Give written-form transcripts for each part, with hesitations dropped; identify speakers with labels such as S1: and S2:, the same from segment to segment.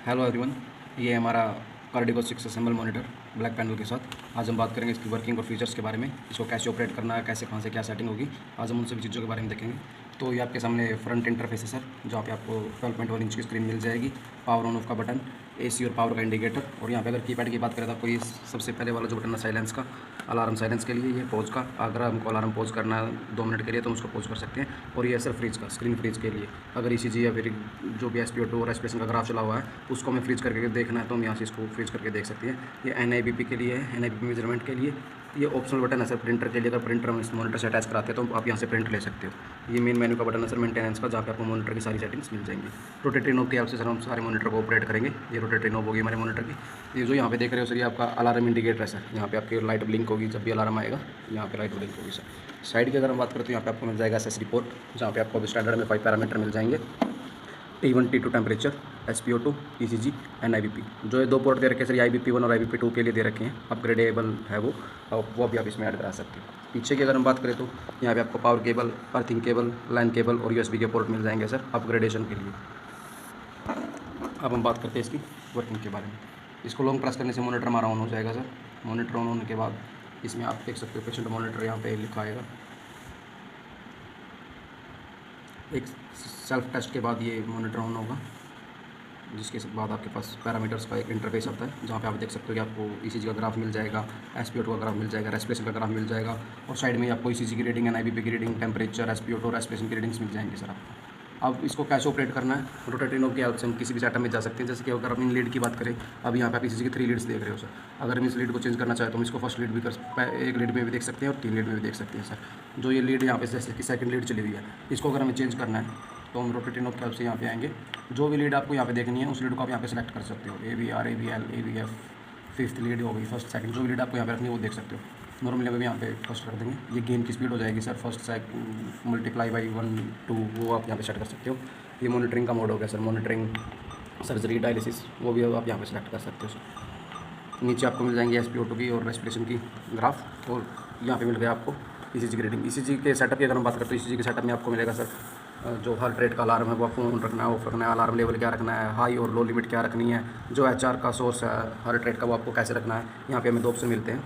S1: Hello everyone, ये हमारा कार्डिको 6 assemble monitor black panel के साथ। आज हम बात करेंगे इसकी वर्किंग और फीचर्स के बारे में, इसको कैसे ऑपरेट करना है, कैसे कहाँ से क्या सेटिंग होगी। आज हम उन सभी चीज़ों के बारे में देखेंगे। तो ये आपके सामने फ्रंट इंटरफेस है सर, जहाँ पे आपको 12.1 इंच की स्क्रीन मिल जाएगी, पावर ऑन ऑफ का बटन, एसी और पावर का इंडिकेटर। और यहाँ पे अगर कीपैड की बात करें तो आपको ये सबसे पहले वाला जो बटन है साइलेंस का, अलार्म साइलेंस के लिए, ये पॉज का, अगर हमको अलार्म पॉज करना है 2 मिनट के लिए तो हम उसको पॉज कर सकते हैं। और ये सर फ्रीज का, स्क्रीन फ्रीज के लिए, अगर ECG या फिर जो भी SpO2 और रेस्पिरेशन का ग्राफ चला हुआ है उसको हमें फ्रीज करके देखना है तो हम यहाँ से इसको फ्रीज करके देख सकते हैं। ये NIBP के लिए है, NIBP मेजरमेंट के लिए। ये ऑप्शनल बटन है सर प्रिंटर के लिए, अगर प्रिंटर हम इस मॉनिटर से अटैच कराते हैं तो आप यहाँ से प्रिंट ले सकते हो। ये मेन मेन्यू का बटन है सर मेंटेनेंस का, जहाँ पे आपको मॉनिटर की सारी सेटिंग्स मिल जाएंगी। रोटेटरी नॉब की हेल्प से सर हम सारे मॉनिटर को ऑपरेट करेंगे। ये रोटेटरी नॉब होगी हमारे मॉनिटर की। ये जो यहाँ पे देख रहे हो सर, ये आपका अलार्म इंडिकेटर है सर। यहाँ पे आपकी लाइट ब्लिंक होगी जब भी अलार्म आएगा, यहाँ पे लाइट ब्लिंक होगी सर। साइड की अगर हम बात करें तो यहाँ पे आपको मिल जाएगा SSD पोर्ट, जहाँ पे आपको स्टैंडर्ड में 5 पैरामीटर मिल जाएंगे। T1 T2 temperature, SpO2, ECG, NIBP। जो ये 2 पोर्ट दे रखे हैं सर, ये IBP1 और IBP2 के लिए दे रखे हैं, अपग्रेडेबल है वो, और वो भी आप इसमें ऐड करा सकते हो। पीछे की अगर हम बात करें तो यहाँ पे आपको power cable, earthing cable, line cable और USB के पोर्ट मिल जाएंगे सर अपग्रेडेशन के लिए। अब हम बात करते हैं इसकी वर्किंग के बारे में। इसको लॉन्ग प्रेस करने से मॉनिटर हमारा ऑन हो जाएगा सर। मॉनिटर ऑन होने के बाद इसमें आप देख सकते हो पेशेंट मॉनिटर यहाँ पे लिखा आएगा। एक सेल्फ टेस्ट के बाद ये मॉनिटर ऑन होगा, जिसके बाद आपके पास पैरामीटर्स का एक इंटरफेस आता है, जहाँ पे आप देख सकते हो कि आपको ECG का ग्राफ मिल जाएगा, SpO2 का ग्राफ मिल जाएगा, रेस्पिरेशन का ग्राफ मिल जाएगा, और साइड में आपको ECG की रीडिंग, NIBP की रीडिंग, टेम्परेचर, SpO2, रेस्पिरेशन की रीडिंग्स मिल जाएंगी सर आपको। अब इसको कैसे ऑपरेट करना है, रोटेटरी नॉब की हेल्प से हम किसी भी सेटअप में जा सकते हैं। जैसे कि अगर हम इन लीड की बात करें, अब यहाँ पे आप ECG की 3 लीड्स देख रहे हो सर। अगर हम इस लीड को चेंज करना चाहें तो हम इसको फर्स्ट लीड भी एक लीड में भी देख सकते हैं और 3 लीड में भी देख सकते हैं सर। जो ये लीड यहाँ पे जैसे कि सेकंड लीड चली हुई है, इसको अगर हमें चेंज करना है तो हम रोटेटरी नॉब की हेल्प से यहाँ पे आएंगे। जो भी लीड आपको यहाँ पे देखनी है उस लीड को आप यहाँ पे सेलेक्ट कर सकते हो। AVR, AVL, AVF, 5th lead हो गई, फर्स्ट सेकंड, जो भी लीड आपको यहाँ पे रखनी है वो देख सकते हो। नॉर्मली अभी यहाँ पे फर्स्ट रख देंगे। ये गेन की स्पीड हो जाएगी sir, first second multiply by 1 2, वो आप यहाँ पे सेट कर सकते हो। ये मॉनिटरिंग का मोड हो गया सर, मॉनिटरिंग, सर्जरी, डायलिसिस, वो भी आप यहाँ पे सेलेक्ट कर सकते हो सर। नीचे आपको मिल जाएंगे SpO2 की और रेस्पिरेशन की ग्राफ, और यहाँ पे मिल गया आपको ECG की रीडिंग। ECG के सेटअप की अगर हम बात करते हैं, ECG के सेटअप में आपको मिलेगा सर जो हार्ट रेट का अलार्म है वो आपको ऑन रखना है, ऑफ रखना है, अलार्म लेवल क्या रखना है, हाई और लो लिमिट क्या रखनी है, जो HR का सोर्स है हार्ट रेट का वो आपको कैसे रखना है। यहाँ पे हमें 2 ऑप्शन मिलते हैं,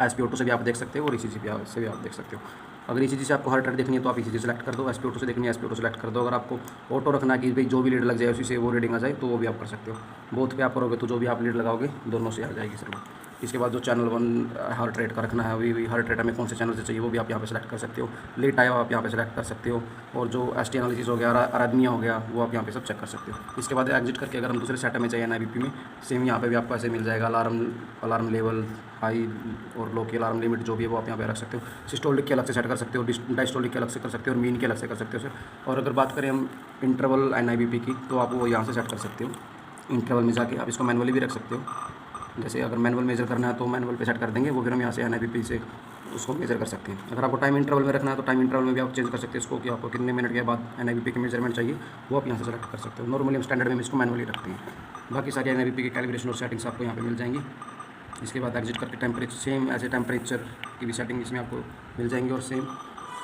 S1: SpO2 से भी आप देख सकते हो और ECG से भी आप देख सकते हो। अगर ECG से आपको हार्ट रेट देखनी है तो आप ECG सेलेक्ट कर दो, SpO2 से देखनी है SpO2 सेलेक्ट कर दो। अगर आपको ऑटो रखना है कि भाई जो भी लीड लग जाए उसी से वो रीडिंग आ जाए तो वो भी आप कर सकते हो। बोथ पे आप करोगे तो जो भी आप लीड लगाओगे दोनों से आ जाएगी सर वो। इसके बाद जो चैनल 1 हार्ट रेट का रखना है, वही हार्ट रेट हमें कौन से चैनल से चाहिए वो भी आप यहाँ पे सेलेक्ट कर सकते हो। लेट आया आप यहाँ पे सेलेक्ट कर सकते हो, और जो ST एनालिसिस हो गया, अराधमिया हो गया, वो आप यहाँ पे सब चेक कर सकते हो। इसके बाद एग्जिट करके अगर हम दूसरे सेटअप में चाहिए NIBP में, सेम यहाँ पे भी आपको ऐसे मिल जाएगा, अलार्म लेवल, हाई और लो की अलार्म लिमिट जो भी है वो आप यहाँ पे रख सकते हो। सिस्टोलिक के अलग से सेट कर सकते हो, डायस्टोलिक के अलग से कर सकते हो, और मीन के अलग से कर सकते हो सर। और अगर बात करें हम इंटरवल NIBP की तो आप वो यहाँ से सेट कर सकते हो। इंटरवल में जाके आप इसको मैनुअली भी रख सकते हो। जैसे अगर मैनुअल मेजर करना है तो मैनुअल पे सेट कर देंगे, वो फिर हम यहाँ से NIBP से उसको मेजर कर सकते हैं। अगर आपको टाइम इंटरवल में रखना है तो टाइम इंटरवल में भी आप चेंज कर सकते हैं इसको, कि आपको कितने मिनट के बाद NIBP की मेजरमेंट चाहिए वो आप यहाँ से सेलेक्ट कर सकते हो। नॉर्मली हम स्टैंडर्ड में इसको मैनुअली रखते हैं। बाकी सारी NIBP की कैलिब्रेशन और सेटिंग्स आपको यहाँ पे मिल जाएंगी। इसके बाद एग्जिट करके टेम्परेचर, सेम ऐसे टेम्परेचर की भी सेटिंग इसमें आपको मिल जाएंगी, और सेम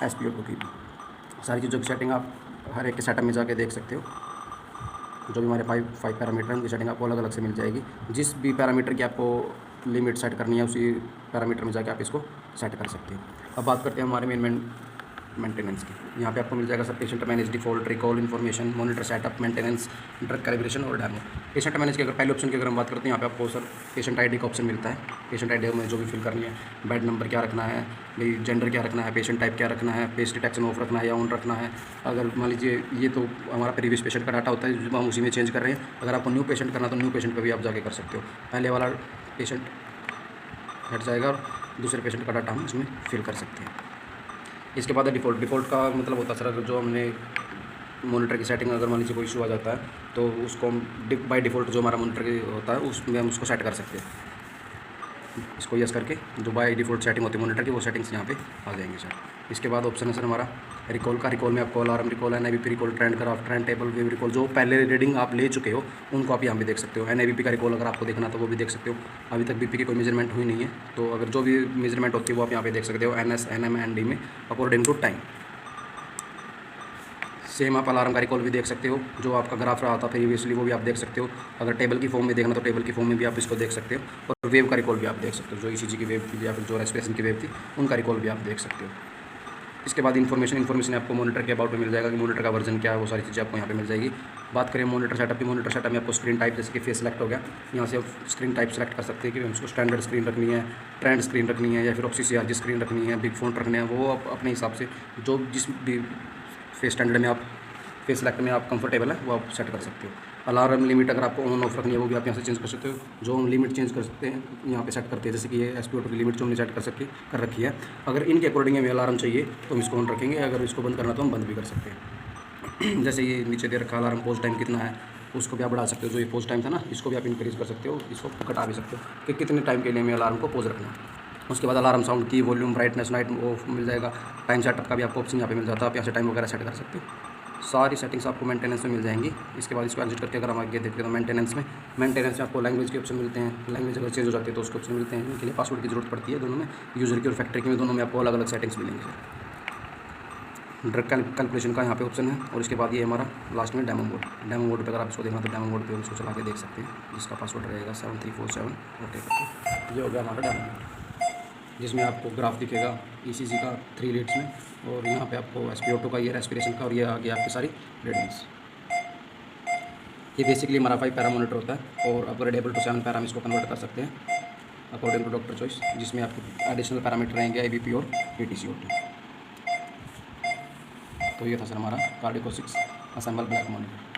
S1: SpO2 की भी सारी चीज़ों की सेटिंग आप हर एक के सेटअप में जाके देख सकते हो। जो भी हमारे 5 पैरामीटर हैं उनकी सेटिंग आपको अलग अलग से मिल जाएगी। जिस भी पैरामीटर की आपको लिमिट सेट करनी है उसी पैरामीटर में जाके आप इसको सेट कर सकते हैं। अब बात करते हैं हमारे मेंटेनेंस की। यहाँ पे आपको मिल जाएगा sir patient manage, default, recall information, monitor setup, maintenance, drug calibration और डेमो। पेशेंट मैनेज की अगर पहले ऑप्शन की अगर हम बात करते हैं, यहाँ पे आपको सर पेशेंट ID का ऑप्शन मिलता है। पेशेंट ID में जो भी फिल करनी है, बेड नंबर क्या रखना है, भाई जेंडर क्या रखना है, पेशेंट टाइप क्या रखना है, पेश डिटेक्शन ऑफ रखना है या ऑन रखना है। अगर मान लीजिए ये तो हमारा प्रीवियस पेशेंट का डाटा होता है जो हम उसी में चेंज कर रहे हैं। अगर आपको न्यू पेशेंट करना तो न्यू पेशेंट पर भी आप जाके कर सकते हो। पहले वाला पेशेंट हट जाएगा और दूसरे पेशेंट का डाटा हम इसमें फिल कर सकते हैं। इसके बाद डिफ़ॉल्ट का मतलब होता है सर, अगर जो हमने मॉनिटर की सेटिंग अगर मान लीजिए कोई इशू आ जाता है तो उसको हम बाय डिफ़ॉल्ट जो हमारा मॉनिटर होता है उसमें हम उसको सेट कर सकते हैं। इसको यस करके जो बाय डिफ़ॉल्ट सेटिंग होती है मॉनिटर की वो सेटिंग्स यहाँ पे आ जाएंगे सर। इसके बाद ऑप्शन है सर हमारा रिकॉल का। रिकॉल में आपको alarm recall, NIBP recall, trend graph, trend table, wave recall, जो पहले रीडिंग आप ले चुके हो उनको आप यहाँ पे देख सकते हो। NIBP का रिकॉल अगर आपको देखना तो वो भी देख सकते हो। अभी तक BP की कोई मेजरमेंट हुई नहीं है तो अगर जो भी मेजरमेंट होती है वो आप यहाँ पे देख सकते हो, NS, NM, ND में अकॉर्डिंग टू टाइम। सेम आप अलार्म का रिकॉल भी देख सकते हो, जो आपका ग्राफ रहा था प्रीवियसली वो भी आप देख सकते हो। अगर टेबल की फॉर्म में देखना तो टेबल की फॉर्म में भी आप इसको देख सकते हो। और वेव का रिकॉल भी आप देख सकते हो, जो ईसीजी की वेव थी या फिर जो रेस्पिरेशन की वेव थी उनका रिकॉल भी आप देख सकते हो। इसके बाद इन्फॉर्मेशन आपको मॉनिटर के अबाउट में मिल जाएगा कि मॉनिटर का वर्जन क्या है, वो सारी चीज़ें आपको यहाँ पे मिल जाएगी। बात करें मॉनिटर सेटअप की, मॉनिटर सेटअप में आपको स्क्रीन टाइप जैसे कि फेस सेलेक्ट हो गया, यहाँ से आप स्क्रीन टाइप सेलेक्ट कर सकते हैं कि उसको स्टैंडर्ड स्क्रीन रखनी है, ट्रेंड स्क्रीन रखनी है, या फिर OCCRG स्क्रीन रखनी है, बिग फ़ॉन्ट रखने हैं, वो आप अपने हिसाब से जो जिस भी फेस स्टैंडर्ड में आप फेस सेलेक्ट में आप कंफर्टेबल है वो आप सेट कर सकते हो। अलार्म लिमिट अगर आपको ऑन ऑफ रखनी है वो भी आप यहाँ से चेंज कर सकते हो। जो हम लिमिट चेंज कर सकते हैं यहाँ पे सेट करते हैं, जैसे कि ये SpO2 की लिमिट जो हमने सेट कर रखी है, अगर इनके अकॉर्डिंग हमें अलार्म चाहिए तो हम इसको ऑन रखेंगे, अगर इसको बंद करना तो हम बंद भी कर सकते हैं। जैसे ये नीचे दे रखा अलार्म पोज टाइम कितना है, उसको भी आप बढ़ा सकते हो। जो ये पोज टाइम था ना, इसको भी आप इंक्रीज़ कर सकते हो, इसको घटा भी सकते हो कि कितने टाइम के लिए हमें अलार्म को पोज रखना है। उसके बाद अलार्म साउंड की वॉल्यूम, ब्राइटनेस, नाइट ऑफ मिल जाएगा। टाइम सेटअप का भी आपको ऑप्शन यहाँ पे मिल जाता है, आप यहाँ से टाइम वगैरह सेट कर सकते हो। सारी सेटिंग्स आपको मेंटेनेंस में मिल जाएंगी। इसके बाद इसको एग्जिट करके अगर हम आगे देखते हैं तो मेंटेनेंस में आपको लैंग्वेज के ऑप्शन मिलते हैं। लैंग्वेज अगर चेंज हो जाती है तो उसके ऑप्शन मिलते हैं। इनके लिए पासवर्ड की जरूरत पड़ती है दोनों में, यूज़र की और फैक्ट्री की में, दोनों में आपको अलग अलग सेटिंग्स मिलेंगे सर। ड्रग कैलकुलेशन का यहाँ पे ऑप्शन है। और इसके बाद ये हमारा लास्ट में डेमो मोड पे अगर आप इसको देखना तो डेमो मोड पे उसको चला के देख सकते हैं, जिसका पासवर्ड रहेगा 7347। ओके करके ये हो गया हमारा डेमो मोड, जिसमें आपको ग्राफ दिखेगा ECG का 3 लीड्स में, और यहाँ पे आपको SpO2 का, ये रेस्पिरेशन का, और ये आगे आपकी सारी रीडिंग्स। ये बेसिकली हमारा 5 पैरा मॉनिटर होता है, और अपग्रेडेबल टू 7 पैरा हम इसको कन्वर्ट कर सकते हैं अकॉर्डिंग टू डॉक्टर चॉइस, जिसमें आपके एडिशनल पैरामीटर रहेंगे IBP और ATCO2। तो ये था सर हमारा कार्डिको 6 असेंबल ब्लैक मॉनिटर।